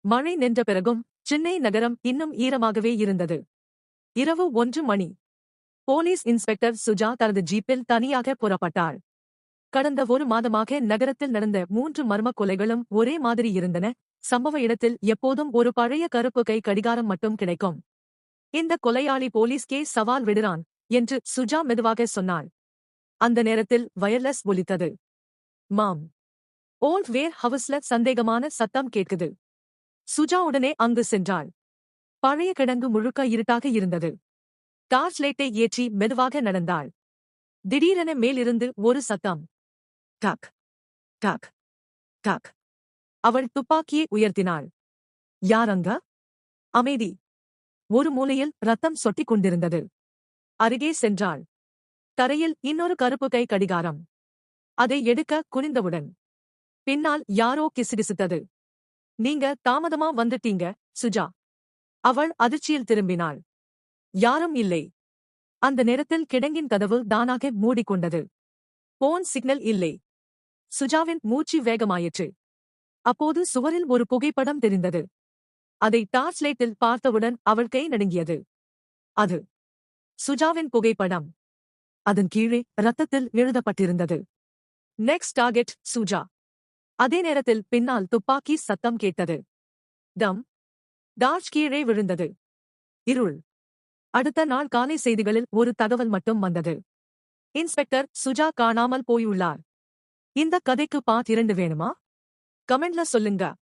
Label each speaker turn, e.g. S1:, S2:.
S1: மழை நின்ற பிறகும் சென்னை நகரம் இன்னும் ஈரமாகவே இருந்தது. இரவு 1 மணி. போலீஸ் இன்ஸ்பெக்டர் சுஜா தனது ஜீப்பில் தனியாக புறப்பட்டாள். கடந்த 1 மாதமாக நகரத்தில் நடந்த 3 மர்ம கொலைகளும் ஒரே மாதிரி இருந்தன. சம்பவ இடத்தில் எப்போதும் ஒரு பழைய கருப்பு கை கடிகாரம் மட்டும் கிடைக்கும். இந்த கொலையாளி போலீஸ்கே சவால் விடுறான் என்று சுஜா மெதுவாக சொன்னாள். அந்த நேரத்தில் வயர்லெஸ் ஒலித்தது. மாம், ஓல்ட் வேர் ஹவுஸ்ல சந்தேகமான சத்தம் கேட்குது. சுஜா உடனே அங்கு சென்றாள். பழைய கிடங்கு முழுக்க இருட்டாக இருந்தது. டார்ச் லைட்டை ஏற்றி மெதுவாக நடந்தாள். திடீரென மேலிருந்து ஒரு சத்தம். டக் டக் டக். அவள் துப்பாக்கியை உயர்த்தினாள். யாரங்க? அமைதி. ஒரு மூலையில் ரத்தம் சொட்டிக் கொண்டிருந்தது. அருகே சென்றாள். தரையில் இன்னொரு கருப்பு கை கடிகாரம். அதை எடுக்க குனிந்தவுடன் பின்னால் யாரோ கிசுகிசுத்தது. நீங்க தாமதமா வந்துட்டீங்க, சுஜா. அவள் அதிர்ச்சியில் திரும்பினாள். யாரும் இல்லை. அந்த நேரத்தில் கிடங்கின் கதவு தானாக மூடிக்கொண்டது. போன் சிக்னல் இல்லை. சுஜாவின் மூச்சு வேகமாயிற்று. அப்போது சுவரில் ஒரு புகைப்படம் தெரிந்தது. அதை டார்ச் லைட்டில் பார்த்தவுடன் அவள் கை நடுங்கியது. அது சுஜாவின் புகைப்படம். அதன் கீழே இரத்தத்தில் எழுதப்பட்டிருந்தது, நெக்ஸ்ட் டார்கெட் சுஜா. அதே நேரத்தில் பின்னால் துப்பாக்கி சத்தம் கேட்டது. டம். டார்ச் கீழே விழுந்தது. இருள். அடுத்த நாள் காலை செய்திகளில் ஒரு தகவல் மட்டும் வந்தது. இன்ஸ்பெக்டர் சுஜா காணாமல் போயுள்ளார். இந்த கதைக்கு பார்ட் 2 வேணுமா? கமெண்ட்ல சொல்லுங்க.